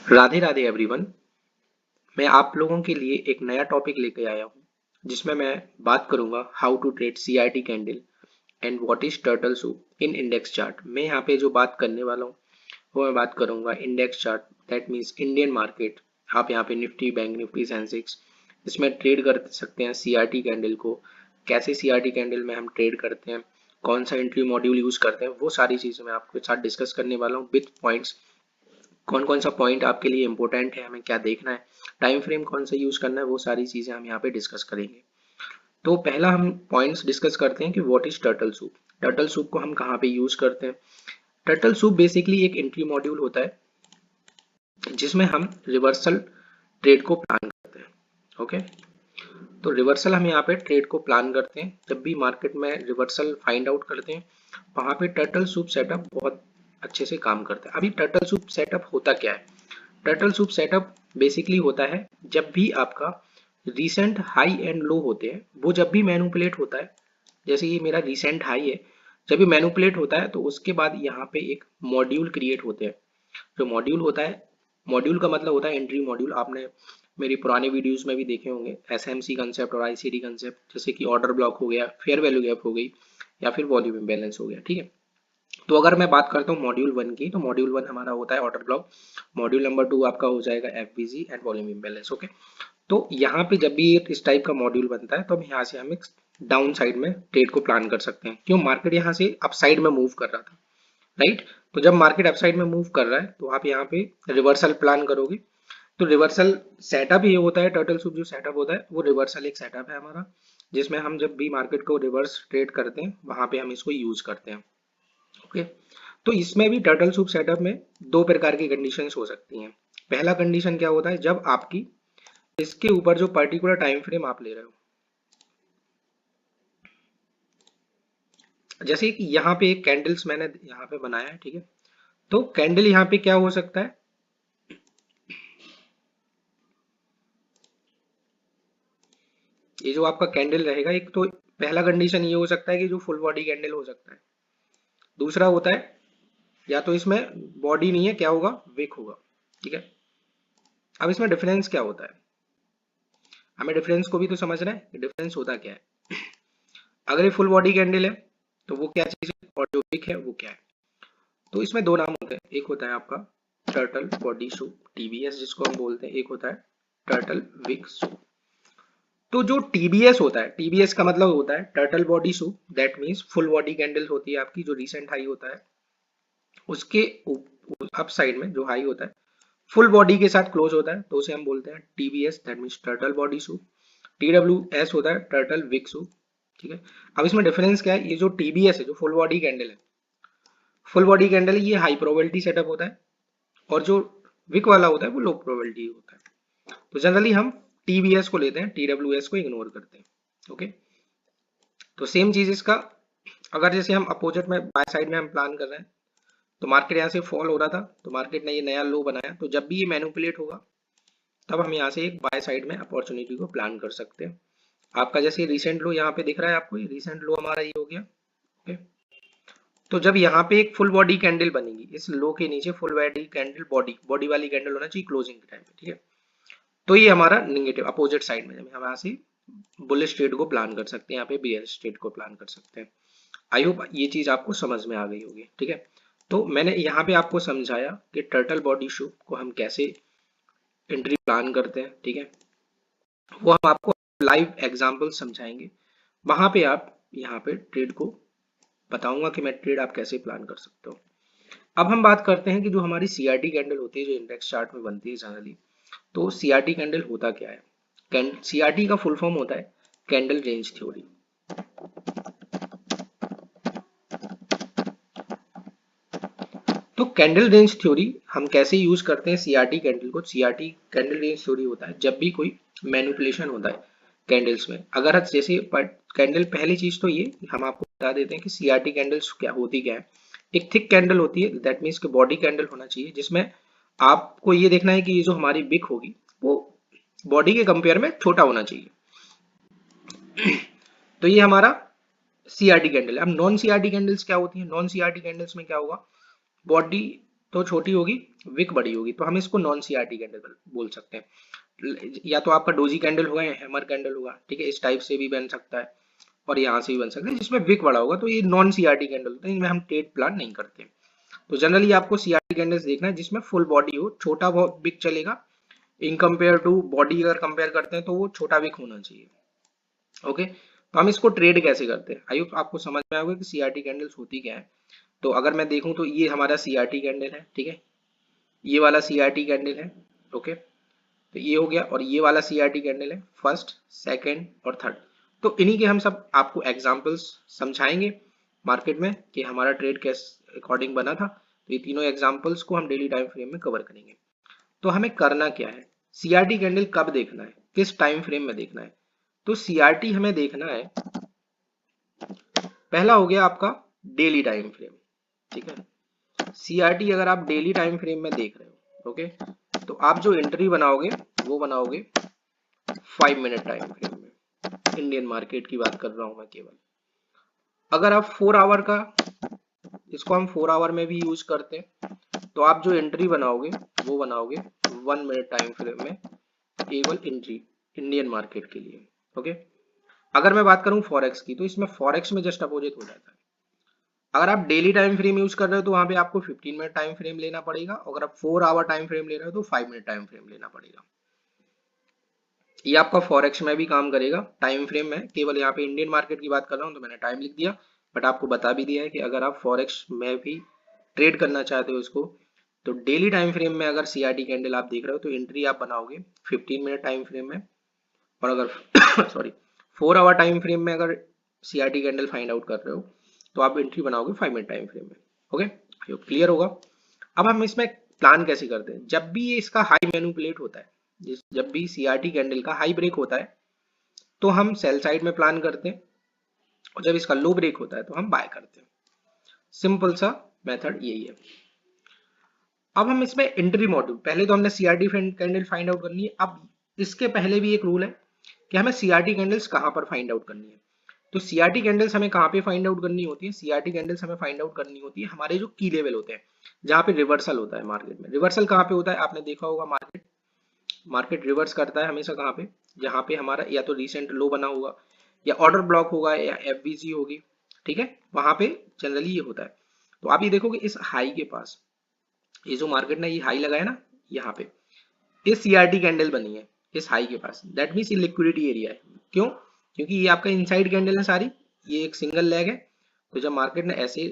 Radhe Radhe everyone. मैं आप लोगों के लिए एक नया टॉपिक लेके आया हूँ जिसमें मैं बात करूंगा how to trade CRT candle and what is turtle soup in index chart. मैं यहाँ पे जो बात करने वाला हूँ वो मैं बात करूंगा index chart, that means Indian market. आप यहाँ पे निफ्टी, बैंक निफ्टी, सेंसेक्स इसमें ट्रेड कर सकते हैं सीआरटी कैंडल को। कैसे सीआरटी कैंडल में हम ट्रेड करते हैं, कौन सा एंट्री मॉड्यूल यूज करते हैं, वो सारी चीजें मैं आपके साथ डिस्कस करने वाला हूँ विथ पॉइंट्स। कौन कौन सा पॉइंट आपके लिए इंपॉर्टेंट है, हमें क्या देखना है, टाइम फ्रेम कौन सा यूज करना है, वो सारी चीजें हम यहाँ पे डिस्कस करेंगे। तो पहला हम पॉइंट्स डिस्कस करते हैं कि what is turtle soup. Turtle soup को हम कहाँ पे यूज करते हैं। टर्टल सूप बेसिकली एक एंट्री मॉड्यूल होता है जिसमें हम रिवर्सल ट्रेड को प्लान करते हैं। ओके, तो रिवर्सल हम यहाँ पे ट्रेड को प्लान करते हैं। जब भी मार्केट में रिवर्सल फाइंड आउट करते हैं वहां पे टर्टल सूप सेटअप बहुत अच्छे से काम करता है। अभी टर्टल सूप सेटअप होता क्या है। टर्टल सूप सेटअप बेसिकली होता है जब भी आपका रिसेंट हाई एंड लो होते हैं, वो जब भी मैनिपुलेट होता है, जैसे ये मेरा रिसेंट हाई है, जब भी मैनिपुलेट होता है तो उसके बाद यहाँ पे एक मॉड्यूल क्रिएट होते हैं। जो मॉड्यूल होता है, मॉड्यूल का मतलब होता है एंट्री मॉड्यूल। आपने मेरी पुराने वीडियोस में भी देखे होंगे एसएमसी कंसेप्ट और आईसीडी कंसेप्ट, जैसे कि ऑर्डर ब्लॉक हो गया, फेयर वैल्यू गैप हो गई, या फिर वॉल्यूम इम्बैलेंस हो गया। ठीक है, तो अगर मैं बात करता हूँ मॉड्यूल वन की, तो मॉड्यूल वन हमारा होता है order block. Module number two आपका हो जाएगा FBG and volume imbalance. Okay, तो यहाँ पे जब भी इस टाइप का मॉड्यूल बनता है तो हम यहाँ से हम एक डाउन साइड में ट्रेड को प्लान कर सकते हैं। क्यों, मार्केट यहाँ से अप साइड में मूव कर रहा था, राइट। तो जब मार्केट अप साइड में मूव कर रहा है तो आप यहाँ पे रिवर्सल प्लान करोगे। तो रिवर्सल सेटअप ये होता है, टर्टल सूप जो सेटअप होता है वो रिवर्सल एक सेटअप है हमारा, जिसमें हम जब भी मार्केट को रिवर्स ट्रेड करते हैं वहां पे हम इसको यूज करते हैं। ओके, तो इसमें भी टर्टल सूप सेटअप में दो प्रकार की कंडीशंस हो सकती हैं। पहला कंडीशन क्या होता है, जब आपकी इसके ऊपर जो पर्टिकुलर टाइम फ्रेम आप ले रहे हो, जैसे कि यहाँ पे एक कैंडल्स मैंने यहाँ पे बनाया है, ठीक है। तो कैंडल यहाँ पे क्या हो सकता है, ये जो आपका कैंडल रहेगा, एक तो पहला कंडीशन ये हो सकता है कि जो फुल बॉडी कैंडल हो सकता है। दूसरा होता है या तो इसमें बॉडी नहीं है, क्या होगा, विक होगा। ठीक है, अब इसमें डिफरेंस क्या होता है, हमें डिफरेंस को भी तो समझना है कि डिफरेंस होता क्या है। अगर ये फुल बॉडी कैंडल है तो वो क्या चीज है, और जो विक है वो क्या है। तो इसमें दो नाम होते हैं, एक होता है आपका टर्टल बॉडी सूप टीबीएस जिसको हम बोलते हैं, एक होता है टर्टल विक सूप। तो जो टीबीएस होता है, टीबीएस का मतलब होता है turtle body soup, that means full body candle होती है आपकी, जो रिसेंट हाई होता है उसके अप साइड में जो हाई होता है फुल बॉडी के साथ क्लोज होता है, तो उसे हम बोलते हैं TBS, that means turtle body soup. TW S होता है टर्टल विक सूप। ठीक है, अब इसमें डिफरेंस क्या है, ये जो टीबीएस है, जो फुल बॉडी कैंडल है, फुल बॉडी कैंडल ये हाई प्रोबेबिलिटी सेटअप होता है, और जो विक वाला होता है वो लो प्रोबेबिलिटी होता है। तो जनरली हम टीबीएस को लेते हैं, टीडब्ल्यूएस को इग्नोर करते हैं। ओके, तो सेम चीज इसका, अगर जैसे हम अपोजिट में बाय साइड में हम प्लान कर रहे हैं, तो मार्केट यहाँ से फॉल हो रहा था, तो मार्केट ने ये नया लो बनाया, तो जब भी ये मैनिपुलेट होगा तब हम यहाँ से एक बाय साइड में अपॉर्चुनिटी को प्लान कर सकते हैं। आपका जैसे रिसेंट लो यहाँ पे दिख रहा है आपको, ये रिसेंट लो हमारा ये हो गया। ओके, तो जब यहाँ पे एक फुल बॉडी कैंडल बनेगी, इस लो के नीचे full body candle, body body वाली कैंडल होना चाहिए क्लोजिंग के टाइम पे। ठीक है, तो ये हमारा निगेटिव अपोजिट साइड में हम यहाँ से बुलिश ट्रेड को प्लान कर सकते हैं, यहाँ पे बियरिश ट्रेड को प्लान कर सकते हैं। आई होप ये चीज आपको समझ में आ गई होगी। ठीक है, तो मैंने यहाँ पे आपको समझाया कि टर्टल बॉडी शूट को हम कैसे एंट्री प्लान करते हैं। ठीक है, वो हम आपको लाइव एग्जांपल समझाएंगे, वहां पे आप यहाँ पे ट्रेड को बताऊंगा कि मैं ट्रेड आप कैसे प्लान कर सकते हो। अब हम बात करते हैं कि जो हमारी सीआरटी कैंडल होती है, जो इंडेक्स चार्ट में बनती है जनरली, तो सीआरटी कैंडल होता क्या है। सीआरटी का फुल फॉर्म होता है कैंडल रेंज थ्योरी। तो कैंडल रेंज थ्योरी हम कैसे यूज करते हैं सीआरटी कैंडल को। सीआरटी कैंडल रेंज थ्योरी होता है जब भी कोई मैनिपुलेशन होता है कैंडल्स में। अगर जैसे कैंडल, पहली चीज तो ये हम आपको बता देते हैं कि सीआरटी कैंडल्स क्या होती क्या है। एक थिक कैंडल होती है, दैट मीन्स कि बॉडी कैंडल होना चाहिए, जिसमें आपको ये देखना है कि ये जो हमारी विक होगी वो बॉडी के कंपेयर में छोटा होना चाहिए। तो ये हमारा सीआरटी कैंडल है। अब नॉन सीआरटी कैंडल्स क्या होती है, नॉन सीआरटी कैंडल्स में क्या होगा, बॉडी तो छोटी होगी, विक बड़ी होगी, तो हम इसको नॉन सीआरटी कैंडल बोल सकते हैं। या तो आपका डोजी कैंडल होगा या हैमर कैंडल होगा, ठीक है, इस टाइप से भी बन सकता है और यहाँ से भी बन सकता है, जिसमें विक बड़ा होगा, तो ये नॉन सीआरटी कैंडल होता है, इनमें हम ट्रेड प्लान नहीं करते। तो जनरली आपको सीआरटी कैंडल्स देखना है जिसमें फुल बॉडी हो, छोटा बहुत विक चलेगा, इन कंपेयर टू बॉडी अगर कंपेयर करते हैं तो वो छोटा विक होना चाहिए। ओके, तो हम इसको ट्रेड कैसे करते हैं, आई होप आपको समझ में आएगा कि सीआरटी कैंडल्स होती क्या है। तो अगर मैं देखूं तो ये हमारा सीआरटी कैंडल है, ठीक है, ये वाला सीआरटी कैंडल है। ओके, तो ये हो गया, और ये वाला सीआरटी कैंडल है, फर्स्ट, सेकंड और थर्ड। तो इन्हीं के हम सब आपको एग्जांपल्स समझाएंगे मार्केट में कि हमारा ट्रेड किस अकॉर्डिंग बना था। तो ये तीनों एग्जांपल्स को हम डेली टाइम फ्रेम में कवर करेंगे। तो हमें करना क्या है, सीआरटी कैंडल कब देखना है, किस टाइम फ्रेम में देखना है। तो सीआरटी हमें देखना है, पहला हो गया आपका डेली टाइम फ्रेम, ठीक है। सीआरटी अगर आप डेली टाइम फ्रेम में देख रहे हो, ओके, तो आप जो एंट्री बनाओगे वो बनाओगे 5 मिनट टाइम फ्रेम में। इंडियन मार्केट की बात कर रहा हूं मैं केवल। अगर आप 4 आवर का, इसको हम 4 आवर में भी यूज करते हैं, तो आप जो एंट्री बनाओगे वो बनाओगे 1 मिनट टाइम फ्रेम में, केवल एंट्री इंडियन मार्केट के लिए। ओके, अगर मैं बात करूं फॉरेक्स की, तो इसमें फॉरेक्स में जस्ट अपोजिट हो जाता है। अगर आप डेली टाइम फ्रेम यूज कर रहे हो तो वहां पे आपको 15 मिनट टाइम फ्रेम लेना पड़ेगा, अगर आप 4 आवर टाइम फ्रेम ले रहे हो तो 5 मिनट टाइम फ्रेम लेना पड़ेगा। ये आपका फॉरेक्स में भी काम करेगा टाइम फ्रेम में, केवल यहाँ पे इंडियन मार्केट की बात कर रहा हूँ तो मैंने टाइम लिख दिया, बट आपको बता भी दिया है कि अगर आप फॉरेक्स में भी ट्रेड करना चाहते हो इसको, तो डेली टाइम फ्रेम में अगर सीआरटी कैंडल आप देख रहे हो तो एंट्री आप बनाओगे 15 मिनट टाइम फ्रेम में, और अगर सॉरी 4 आवर टाइम फ्रेम में अगर सीआरटी कैंडल फाइंड आउट कर रहे हो तो आप एंट्री बनाओगे 5 मिनट टाइम फ्रेम में। ओके, क्लियर होगा। अब हम इसमें प्लान कैसे करते हैं, जब भी ये इसका हाई मैनिपुलेट होता है, जब भी सीआरटी कैंडल का हाई ब्रेक होता है तो हम सेल साइड में प्लान करते हैं, और जब इसका लो ब्रेक होता है तो हम बाय करते हैं। सिंपल सा मेथड यही है। अब हम इसमें एंट्री मॉड्यूल, पहले तो हमने सीआरटी कैंडल फाइंड आउट करनी है। अब इसके पहले भी एक रूल है कि हमें सीआरटी कैंडल्स कहां पर फाइंड आउट करनी है। तो सीआरटी कैंडल्स हमें कहां पे फाइंड आउट करनी होती है, सीआरटी कैंडल्स हमें फाइंड आउट करनी होती है हमारे जो की लेवल होते हैं, जहां पे रिवर्सल होता है मार्केट में। रिवर्सल कहां पे होता है, आपने देखा होगा, मार्केट रिवर्स करता है हमेशा कहां पे, जहां पे हमारा या तो रिसेंट लो बना होगा, या ऑर्डर ब्लॉक होगा, या एफबीसी होगी, ठीक है, वहां पे जनरली ये होता है। तो आप ये देखोगे इस हाई के पास, ये जो मार्केट ने ये हाई लगाया ना, यहाँ पे ये सीआरटी कैंडल बनी है इस हाई के पास, दैट मीन्स ये लिक्विडिटी एरिया है। क्यों, क्योंकि ये आपका इनसाइड कैंडल है सारी, ये एक सिंगल लेग है। तो जब मार्केट ने ऐसे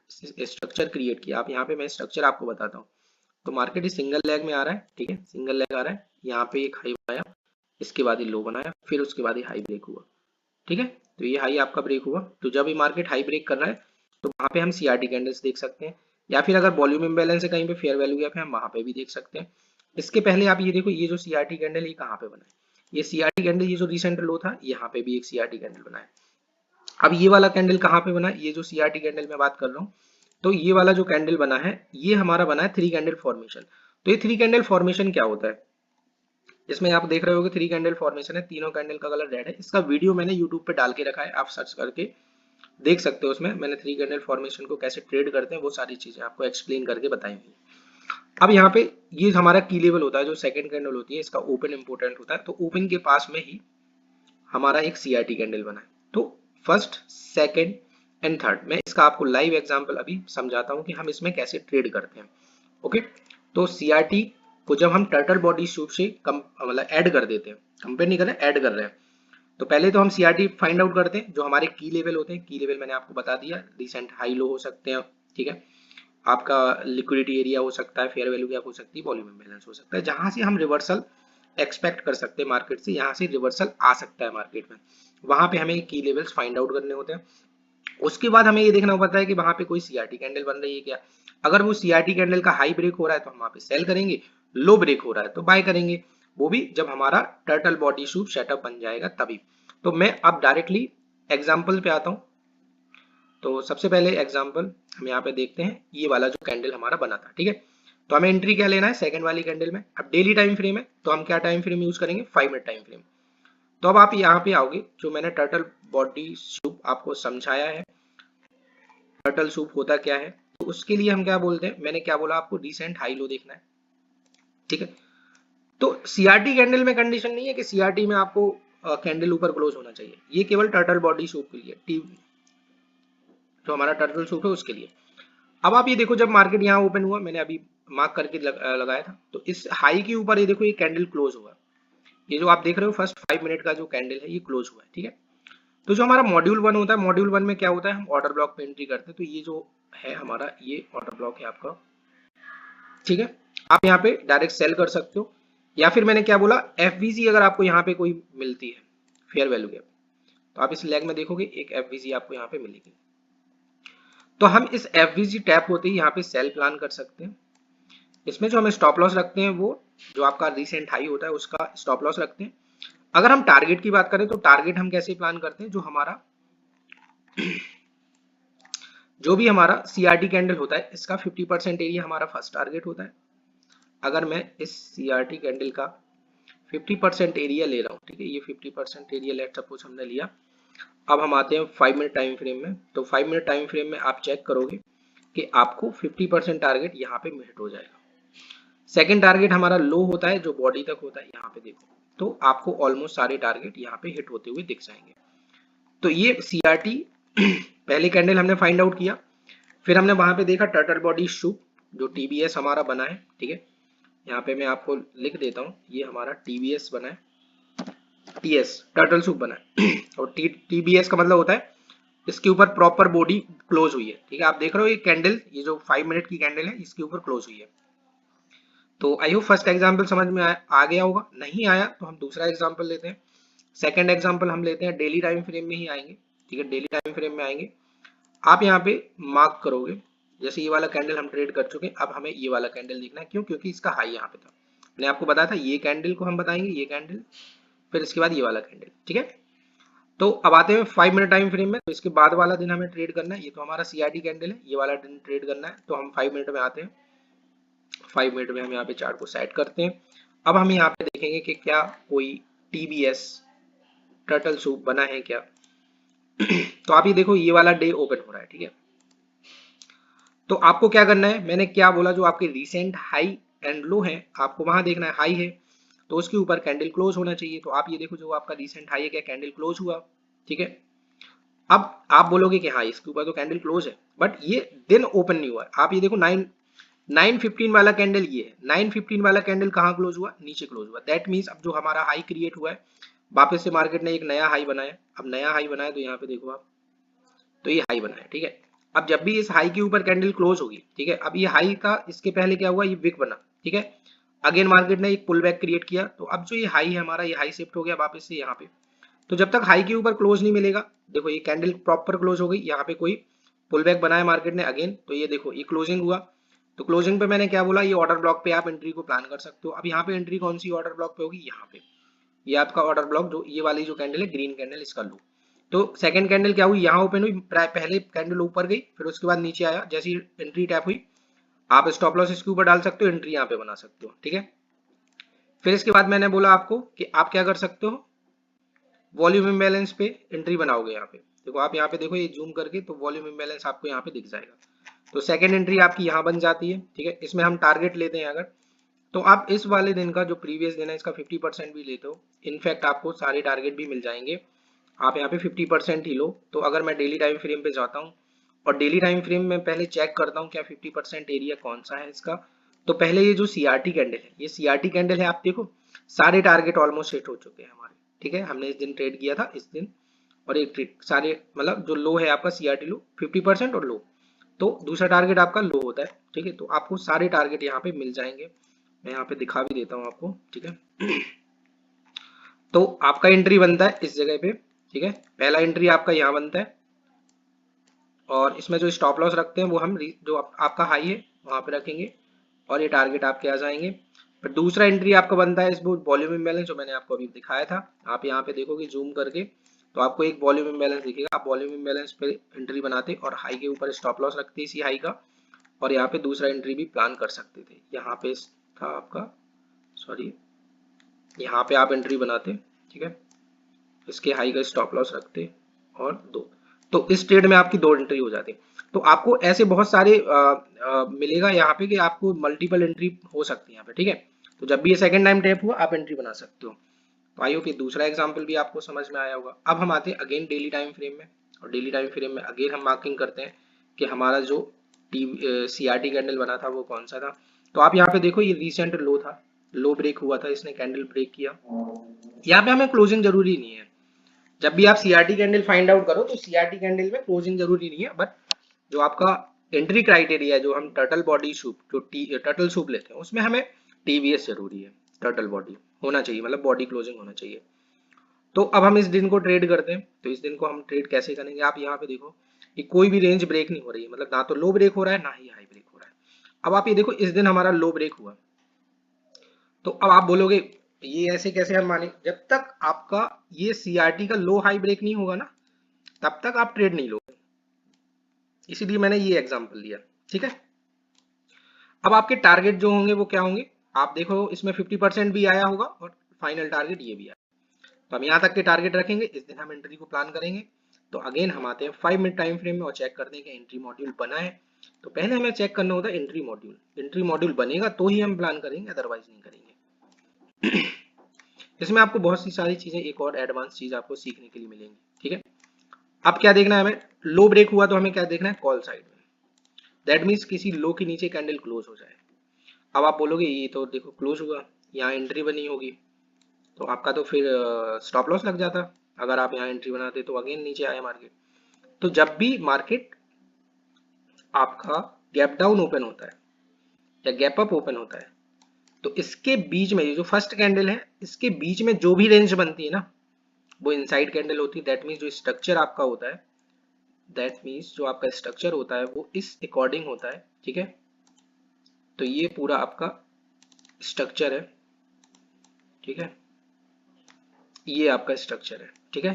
स्ट्रक्चर क्रिएट किया, आप यहाँ पे मैं स्ट्रक्चर आपको बताता हूँ। तो मार्केट इस सिंगल लेग में आ रहा है, ठीक है, सिंगल लेग आ रहा है, यहाँ पे एक हाई बनाया, इसके बाद ये लो बनाया, फिर उसके बाद ये हाई ब्रेक हुआ, ठीक है। तो ये हाई आपका ब्रेक हुआ, तो जब ये मार्केट हाई ब्रेक कर रहा है तो वहां पे हम सीआरटी कैंडल्स देख सकते हैं, या फिर अगर वॉल्यूम इम्बैलेंस है कहीं पे फेयर वैल्यू गैप है, हम वहां पे भी देख सकते हैं। इसके पहले आप ये देखो, ये जो सीआरटी कैंडल ये कहाँ पे बना है, ये सीआरटी कैंडल, ये जो रिसेंट लो था यहाँ पे भी एक सीआरटी कैंडल बना है। अब ये वाला कैंडल कहाँ पे बना है, ये जो सीआरटी कैंडल में बात कर रहा हूँ, तो ये वाला जो कैंडल बना है ये हमारा बना है 3 कैंडल फॉर्मेशन। तो ये 3 कैंडल फॉर्मेशन क्या होता है, इसमें आप देख रहे हो 3 कैंडल फॉर्मेशन है, तीनों कैंडल का कलर रेड है। इसका वीडियो मैंने यूट्यूब पे डाल के रखा है, आप सर्च करके देख सकते हो, उसमें मैंने 3 कैंडल फॉर्मेशन को कैसे ट्रेड करते हैं वो सारी चीजें आपको एक्सप्लेन करके बताई हुई। अब यहाँ पे ये हमारा की लेवल होता है, जो सेकंड कैंडल होती है इसका ओपन इंपोर्टेंट होता है, तो ओपन के पास में ही हमारा एक सीआरटी कैंडल बना है। तो फर्स्ट, सेकंड एंड थर्ड, मैं इसका आपको लाइव एग्जांपल अभी समझाता हूँ कि हम इसमें कैसे ट्रेड करते हैं। ओके, तो सीआरटी को जब हम टर्टल बॉडी सूट से मतलब ऐड कर देते हैं, कंपेयर नहीं कर रहे, ऐड कर रहे हैं, तो पहले तो हम सीआरटी फाइंड आउट करते हैं, जो हमारे की लेवल होते हैं। की लेवल मैंने आपको बता दिया, रिसेंट हाई लो हो सकते हैं, ठीक है, आपका लिक्विडिटी एरिया हो सकता है, फेयर वैल्यू गैप हो सकती है, वॉल्यूम इम्बैलेंस हो सकता है, जहां से हम रिवर्सल एक्सपेक्ट कर सकते हैं मार्केट से, यहाँ से रिवर्सल आ सकता है मार्केट में, वहां पे हमें की लेवल्स फाइंड आउट करने होते हैं। उसके बाद हमें ये देखना पड़ता है कि वहां पे कोई सीआरटी कैंडल बन रही है क्या। अगर वो सीआरटी कैंडल का हाई ब्रेक हो रहा है तो हम वहां पे सेल करेंगे, लो ब्रेक हो रहा है तो बाय करेंगे, वो भी जब हमारा टर्टल बॉडी सूट सेटअप बन जाएगा तभी। तो मैं अब डायरेक्टली एग्जांपल पे आता हूँ। तो सबसे पहले एग्जांपल हम यहाँ पे देखते हैं, ये वाला जो कैंडल हमारा बना था, ठीक है, तो हमें एंट्री क्या लेना है, सेकंड वाली कैंडल में। अब डेली टाइम फ्रेम है तो हम क्या टाइम फ्रेम यूज करेंगे, 5 मिनट टाइम फ्रेम। तो अब आप यहाँ पे आओगे, जो मैंने टर्टल बॉडी सूप आपको समझाया है, टर्टल सूप होता क्या है, तो उसके लिए हम क्या बोलते हैं, मैंने क्या बोला आपको, रिसेंट हाई लो देखना है, ठीक है। तो सीआरटी कैंडल में कंडीशन नहीं है कि सीआरटी में आपको कैंडल ऊपर क्लोज होना चाहिए, ये केवल टर्टल बॉडी सूप के लिए, जो हमारा टर्टल सूप है उसके लिए। अब आप ये देखो, जब मार्केट यहाँ ओपन हुआ, मैंने अभी मार्क करके लगाया था, तो इस हाई के ऊपर ये देखो ये कैंडल क्लोज हुआ, ये जो आप देख रहे हो फर्स्ट 5 मिनट का जो कैंडल है ये क्लोज हुआ है, ठीक है। तो जो हमारा मॉड्यूल 1 होता है, मॉड्यूल 1 में क्या होता है, हम ऑर्डर ब्लॉक पे एंट्री करते हैं, तो ये जो है हमारा ये ऑर्डर ब्लॉक है आपका, ठीक है। आप यहाँ पे डायरेक्ट सेल कर सकते हो, या फिर मैंने क्या बोला, एफवीसी अगर आपको यहाँ पे कोई मिलती है फेयर वैल्यू गैप, तो आप इस लेग में देखोगे एक एफवीसी आपको यहाँ पे मिलेगी, तो हम इस एफवीसी टैप होते ही यहाँ पे सेल प्लान कर सकते हैं। इसमें जो हम स्टॉप लॉस रखते हैं वो जो आपका रिसेंट हाई होता है उसका स्टॉप लॉस रखते हैं। अगर हम टारगेट की बात करें तो टारगेट हम कैसे प्लान करते हैं, जो भी हमारा सीआरटी कैंडल होता है इसका 50% एरिया हमारा फर्स्ट टारगेट होता है। अगर मैं इस सीआरटी कैंडल का 50% एरिया ले रहा हूँ, ठीक है, ये 50% एरिया लेट सपोज हमने लिया। अब हम आते हैं 5 मिनट टाइम फ्रेम में, तो 5 मिनट टाइम फ्रेम में आप चेक करोगे कि आपको 50% टारगेट यहाँ पे हिट हो जाएगा। सेकंड टारगेट हमारा लो होता है जो बॉडी तक होता है, यहाँ पे देखो, तो आपको ऑलमोस्ट सारे टारगेट यहाँ पे हिट होते हुए दिख जाएंगे। तो ये सीआरटी पहले कैंडल हमने फाइंड आउट किया, फिर हमने वहां पे देखा टर्टल बॉडी शू जो टीबीएस हमारा बना है, ठीक है। यहाँ पे मैं आपको लिख देता हूँ, ये हमारा टीबीएस बना है, टीएस टर्टल सूप बना है और टीबीएस का मतलब होता है इसके ऊपर प्रॉपर बॉडी क्लोज हुई है, ठीक है। आप देख रहे हो ये कैंडल, ये जो 5 मिनट की कैंडल है इसके ऊपर क्लोज हुई है। तो आई होप फर्स्ट एग्जांपल समझ में आ गया होगा, नहीं आया तो हम दूसरा एग्जांपल लेते हैं। सेकंड एग्जांपल हम लेते हैं, डेली टाइम फ्रेम में ही आएंगे, ठीक है, डेली टाइम फ्रेम में आएंगे। आप यहाँ पे मार्क करोगे, जैसे ये वाला कैंडल हम ट्रेड कर चुके हैं, अब हमें ये वाला कैंडल देखना है, क्यों, क्योंकि इसका हाई यहाँ पे था, मैंने आपको बताया था ये कैंडल को हम बताएंगे, ये कैंडल, फिर इसके बाद ये वाला कैंडल, ठीक है। तो अब आते हैं 5 मिनट टाइम फ्रेम में, तो इसके बाद वाला दिन हमें ट्रेड करना है, ये तो हमारा सीआरटी कैंडल है, ये वाला दिन ट्रेड करना है, तो हम 5 मिनट में आते हैं। 5 मिनट में हम यहाँ पे चार्ट को सेट करते हैं। अब हम यहाँ पे देखेंगे कि क्या कोई टीबीएस टर्टल सूप बना है क्या। तो आप ये देखो ये वाला डे ओपन हो रहा है, ठीक है। तो आपको क्या करना है, मैंने क्या बोला, जो आपके रिसेंट हाई एंड लो है आपको वहां देखना है, हाई है तो उसके ऊपर कैंडल क्लोज होना चाहिए। तो आप ये देखो जो आपका रिसेंट हाई है क्या कैंडल क्लोज हुआ, ठीक है। अब आप बोलोगे कि हाँ इसके ऊपर तो कैंडल क्लोज है, बट ये दिन ओपन नहीं हुआ है। आप ये देखो 9:15 वाला कैंडल ये है, 9:15 वाला कैंडल कहाँ क्लोज हुआ, नीचे क्लोज हुआ। दैट मीन्स अब जो हमारा हाई क्रिएट हुआ है वापस से मार्केट ने एक नया हाई बनाया, अब नया हाई बनाया तो यहाँ पे देखो आप, तो ये हाई बना है, ठीक है। अब जब भी इस हाई के ऊपर कैंडल क्लोज होगी, ठीक है, अब ये हाई का इसके पहले क्या हुआ, ये विक बना, ठीक है। अगेन मार्केट ने एक पुल बैक क्रिएट किया, तो अब जो ये हाई है हमारा, ये हाई शिफ्ट हो गया वापस से यहाँ पे। तो जब तक हाई के ऊपर क्लोज नहीं मिलेगा, देखो ये कैंडल प्रॉपर क्लोज हो गई, यहाँ पे कोई पुल बैक बनाया मार्केट ने अगेन, तो ये देखो ये क्लोजिंग हुआ। तो क्लोजिंग पे मैंने क्या बोला, ये ऑर्डर ब्लॉक पे आप एंट्री को प्लान कर सकते हो। अब यहाँ पे एंट्री कौन सी ऑर्डर ब्लॉक पे होगी, यहाँ पे ये आपका ऑर्डर ब्लॉक, जो ये वाली जो कैंडल है ग्रीन कैंडल, इसका लो। तो सेकंड कैंडल क्या हुई, यहाँ ओपन हुई, पहले कैंडल ऊपर गई, फिर उसके बाद नीचे आया, जैसी एंट्री टैप हुई आप स्टॉप लॉस इसके ऊपर डाल सकते हो, एंट्री यहाँ पे बना सकते हो, ठीक है। फिर इसके बाद मैंने बोला आपको कि आप क्या कर सकते हो, वॉल्यूम इम्बैलेंस पे एंट्री बनाओगे। यहाँ पे देखो, आप यहाँ पे देखो ये जूम करके, तो वॉल्यूम इम्बैलेंस आपको यहाँ पे दिख जाएगा। तो सेकंड एंट्री आपकी यहाँ बन जाती है, ठीक है। इसमें हम टारगेट लेते हैं अगर, तो आप इस वाले दिन का जो प्रीवियस दिन है इसका 50% भी लेते हो, इनफैक्ट आपको सारे टारगेट भी मिल जाएंगे। आप यहाँ पे 50% ही लो। तो अगर मैं डेली टाइम फ्रेम पे जाता हूँ और डेली टाइम फ्रेम में पहले चेक करता हूँ क्या 50% एरिया कौन सा है इसका, तो पहले ये जो सीआरटी कैंडल है, ये सीआरटी कैंडल है, आप देखो सारे टारगेट ऑलमोस्ट हिट हो चुके हैं हमारे, ठीक है। हमने इस दिन ट्रेड किया था, इस दिन और एक ट्रेड सारे, मतलब जो लो है आपका सीआरटी लो 50% और लो, तो दूसरा टारगेट आपका लो होता है, ठीक है। तो आपको सारे टारगेट यहाँ पे मिल जाएंगे, मैं यहाँ पे दिखा भी देता हूँ आपको, ठीक है। तो आपका एंट्री बनता है इस जगह पे, ठीक है, पहला एंट्री आपका यहाँ बनता है, और इसमें जो स्टॉप लॉस रखते हैं वो हम जो आपका हाई है वहां पे रखेंगे, और ये टारगेट आपके आ जाएंगे। फिर दूसरा एंट्री आपका बनता है इस वॉल्यूम इम्बैलेंस, जो मैंने आपको अभी दिखाया था। आप यहाँ पे देखोगे जूम करके, तो आपको एक वॉल्यूम इम्बैलेंस दिखेगा, आप वॉल्यूम इम्बैलेंस पे एंट्री बनाते और हाई के ऊपर स्टॉप लॉस रखते इसी हाई का, और यहाँ पे दूसरा एंट्री भी प्लान कर सकते थे। यहाँ पे था आपका, सॉरी, यहाँ पे आप एंट्री बनाते, ठीक है, इसके हाई का स्टॉप लॉस रखते और दो, तो इस ट्रेड में आपकी दो एंट्री हो जाती। तो आपको ऐसे बहुत सारे मिलेगा यहाँ पे कि आपको मल्टीपल एंट्री हो सकती है यहाँ पे, ठीक है। तो जब भी ये सेकंड टाइम टैप हुआ आप एंट्री बना सकते हो। तो आई होप ये दूसरा एग्जाम्पल भी आपको समझ में आया होगा। अब हम आते हैं अगेन डेली टाइम फ्रेम में, और डेली टाइम फ्रेम में अगेन हम मार्किंग करते हैं कि हमारा जो CRT कैंडल बना था वो कौन सा था। तो आप यहाँ पे देखो ये रिसेंट लो था, लो ब्रेक हुआ था, इसने कैंडल ब्रेक किया। यहाँ पे हमें क्लोजिंग जरूरी नहीं है। जब भी आप CRT कैंडल फाइंड आउट करो तो CRT कैंडल में क्लोजिंग जरूरी नहीं है, बट जो आपका एंट्री क्राइटेरिया है, जो हम टर्टल बॉडी सूप, जो टर्टल सूप लेते हैं उसमें हमें TVS जरूरी है, टर्टल बॉडी होना चाहिए, मतलब बॉडी क्लोजिंग होना चाहिए। तो अब हम इस दिन को ट्रेड करते हैं। तो इस दिन को हम ट्रेड कैसे करेंगे, आप यहाँ पे देखो कि कोई भी रेंज ब्रेक नहीं हो रही है, मतलब ना तो लो ब्रेक हो रहा है ना ही हाई ब्रेक हो रहा है। अब आप ये देखो इस दिन हमारा लो ब्रेक हुआ, तो अब आप बोलोगे ये ऐसे कैसे हम माने, जब तक आपका ये CRT का लो हाई ब्रेक नहीं होगा ना तब तक आप ट्रेड नहीं लोगे, इसीलिए मैंने ये एग्जांपल लिया, ठीक है। अब आपके टारगेट जो होंगे वो क्या होंगे, आप देखो इसमें 50% भी आया होगा और फाइनल टारगेट ये भी आया। तो हम यहाँ तक के टारगेट रखेंगे, इस दिन हम एंट्री को प्लान करेंगे। तो अगेन हम आते हैं 5 मिनट टाइम फ्रेम में और चेक करते हैं कि एंट्री मॉड्यूल बना है। तो पहले हमें चेक करना होता है एंट्री मॉड्यूल, एंट्री मॉड्यूल बनेगा तो ही हम प्लान करेंगे, अदरवाइज नहीं करेंगे। इसमें आपको बहुत सी सारी चीजें, एक और एडवांस चीज आपको सीखने के लिए मिलेंगी, ठीक है। अब क्या देखना है हमें, लो ब्रेक हुआ तो हमें क्या देखना है, कॉल साइड में, दैट मीन्स किसी लो के नीचे कैंडल क्लोज हो जाए। अब आप बोलोगे ये तो देखो क्लोज हुआ, यहाँ एंट्री बनी होगी, तो आपका तो फिर स्टॉप लॉस लग जाता अगर आप यहाँ एंट्री बनाते, तो अगेन नीचे आया मार्केट। तो जब भी मार्केट आपका गैप डाउन ओपन होता है या गैप अप ओपन होता है, तो इसके बीच में ये जो फर्स्ट कैंडल है इसके बीच में जो भी रेंज बनती है ना वो इनसाइड कैंडल होती है। दैट मीन्स जो स्ट्रक्चर आपका होता है, दैट मीन्स जो आपका स्ट्रक्चर होता है वो इस अकॉर्डिंग होता है, ठीक है। तो ये पूरा आपका स्ट्रक्चर है, ठीक है, ये आपका स्ट्रक्चर है, ठीक है।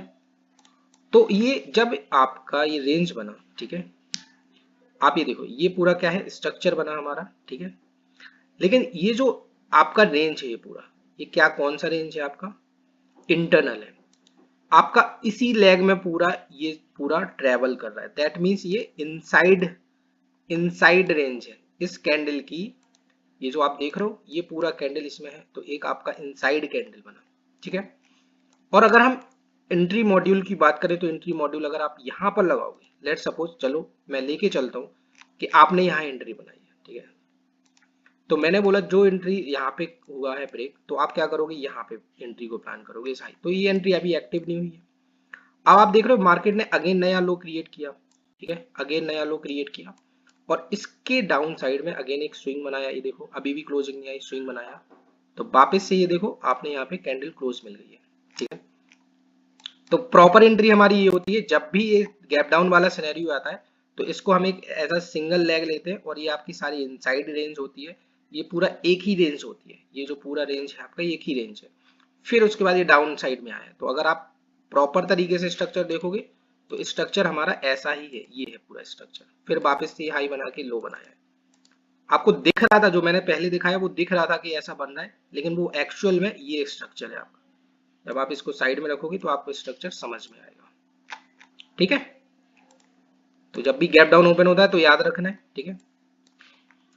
तो ये जब आपका ये रेंज बना, ठीक है, आप ये देखो ये पूरा क्या है, स्ट्रक्चर बना हमारा, ठीक है। लेकिन ये जो आपका रेंज है ये पूरा, ये क्या कौन सा रेंज है आपका, इंटरनल है आपका, इसी लेग में पूरा ये पूरा ट्रेवल कर रहा है। दैट मीन्स ये इनसाइड इनसाइड रेंज है इस कैंडल की। ये जो आप देख रहे हो ये पूरा कैंडल इसमें है, तो एक आपका इनसाइड कैंडल बना, ठीक है। और अगर हम एंट्री मॉड्यूल की बात करें तो एंट्री मॉड्यूल अगर आप यहां पर लगाओगे, लेट सपोज, चलो मैं लेके चलता हूं कि आपने यहाँ एंट्री बनाई है, ठीक है। तो मैंने बोला जो एंट्री यहाँ पे हुआ है ब्रेक, तो आप क्या करोगे, यहाँ पे एंट्री को प्लान करोगे साई। तो ये एंट्री अभी एक्टिव नहीं हुई है। अब आप देख रहे हो मार्केट ने अगेन नया लो क्रिएट किया, ठीक है, अगेन नया लो क्रिएट किया और इसके डाउन साइड में अगेन एक स्विंग बनाया। ये देखो अभी भी क्लोजिंग नहीं आई, स्विंग बनाया, तो वापस से ये देखो आपने यहाँ पे कैंडल क्लोज मिल गई है, ठीक है। तो प्रॉपर एंट्री हमारी ये होती है जब भी ये गैप डाउन वाला सिनेरियो आता है, तो इसको हम एक एज अ सिंगल लेग लेते हैं और ये आपकी सारी इनसाइड रेंज होती है। ये पूरा एक ही रेंज होती है, ये जो पूरा रेंज है आपका एक ही रेंज है। फिर उसके बाद ये डाउन साइड में आया, तो अगर आप प्रॉपर तरीके से स्ट्रक्चर देखोगे तो स्ट्रक्चर हमारा ऐसा ही है, ये है पूरा स्ट्रक्चर। फिर वापस से हाई बना के लो बनाया है। आपको दिख रहा था, जो मैंने पहले दिखाया वो दिख रहा था कि ऐसा बन रहा है, लेकिन वो एक्चुअल में ये स्ट्रक्चर है आपका। जब आप इसको साइड में रखोगे तो आपको स्ट्रक्चर समझ में आएगा, ठीक है। तो जब भी गैप डाउन ओपन होता है तो याद रखना है, ठीक है।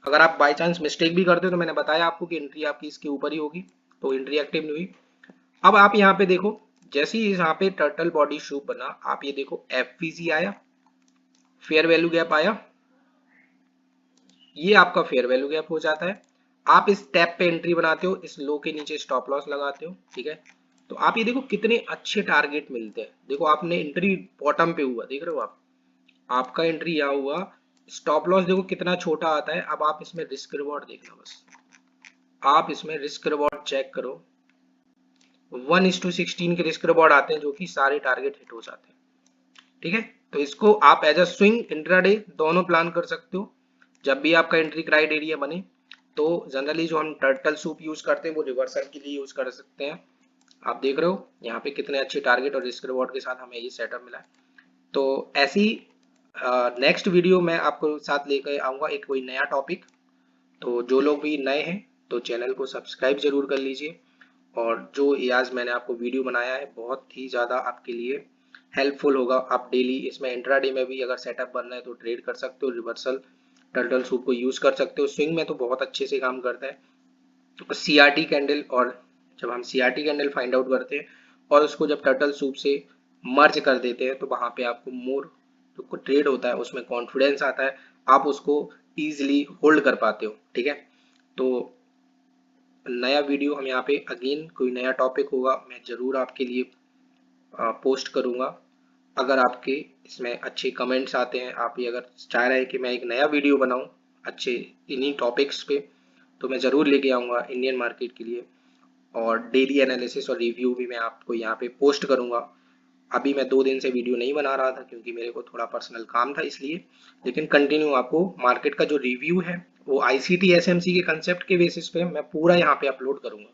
अगर आप बाय चांस मिस्टेक भी करते हो तो मैंने बताया आपको कि एंट्री आपकी इसके ऊपर ही होगी, तो एंट्री एक्टिव नहीं हुई। अब आप यहाँ पे देखो, जैसे ही यहाँ पे टर्टल बॉडी शूप बना, आप ये देखो FVG आया, फेयर वैल्यू गैप आया, ये आपका फेयर वैल्यू गैप हो जाता है। आप इस टैप पे एंट्री बनाते हो, इस लो के नीचे स्टॉप लॉस लगाते हो, ठीक है। तो आप ये देखो कितने अच्छे टारगेट मिलते हैं। देखो आपने एंट्री बॉटम पे हुआ, देख रहे हो आप, आपका एंट्री यहाँ हुआ, स्टॉप लॉस देखो कितना छोटा आता है। अब आप इसमें रिस्क रिवॉर्ड देखना, बस आप इसमें रिस्क रिवॉर्ड चेक करो, 1:16 के रिस्क रिवॉर्ड आते हैं जो कि सारे टारगेट हिट हो जाते हैं, ठीक है। तो इसको आप एज अ स्विंग इंट्राडे दोनों प्लान कर सकते हो। जब भी आपका एंट्री क्राइटेरिया बने, तो जनरली जो हम टर्टल सूप यूज करते हैं वो रिवर्सल के लिए यूज कर सकते हैं। आप देख रहे हो यहाँ पे कितने अच्छे टारगेट और रिस्क रिवॉर्ड के साथ हमें ये सेटअप मिला है। तो ऐसी नेक्स्ट वीडियो में आपको साथ लेकर आऊंगा एक कोई नया टॉपिक। तो जो लोग भी नए हैं तो चैनल को सब्सक्राइब जरूर कर लीजिए, और जो ये आज मैंने आपको वीडियो बनाया है बहुत ही ज़्यादा आपके लिए हेल्पफुल होगा। आप डेली इसमें इंट्राडे में भी अगर सेटअप बनना है तो ट्रेड कर सकते हो, रिवर्सल टर्टल सूप को यूज कर सकते हो, स्विंग में तो बहुत अच्छे से काम करता है। सीआरटी कैंडल, और जब हम सीआरटी कैंडल फाइंड आउट करते हैं और उसको जब टर्टल सूप से मर्ज कर देते हैं तो वहां पे आपको मोर जो ट्रेड होता है उसमें कॉन्फिडेंस आता है, आप उसको इजीली होल्ड कर पाते हो। ठीक है, तो नया वीडियो हम यहाँ पे अगेन कोई नया टॉपिक होगा मैं जरूर आपके लिए पोस्ट करूंगा। अगर आपके इसमें अच्छे कमेंट्स आते हैं, आप ये अगर चाह रहे हैं कि मैं एक नया वीडियो बनाऊं अच्छे इन्हीं टॉपिक्स पे, तो मैं ज़रूर लेके आऊँगा इंडियन मार्केट के लिए। और डेली एनालिसिस और रिव्यू भी मैं आपको यहाँ पे पोस्ट करूँगा। अभी मैं 2 दिन से वीडियो नहीं बना रहा था क्योंकि मेरे को थोड़ा पर्सनल काम था इसलिए, लेकिन कंटिन्यू आपको मार्केट का जो रिव्यू है वो आईसीटी एसएमसी के कंसेप्ट के बेसिस पे मैं पूरा यहाँ पे अपलोड करूँगा।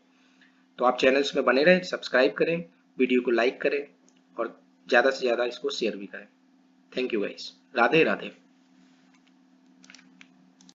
तो आप चैनल्स में बने रहें, सब्सक्राइब करें, वीडियो को लाइक करें और ज़्यादा से ज़्यादा इसको शेयर भी करें। Thank you guys, Radhe Radhe.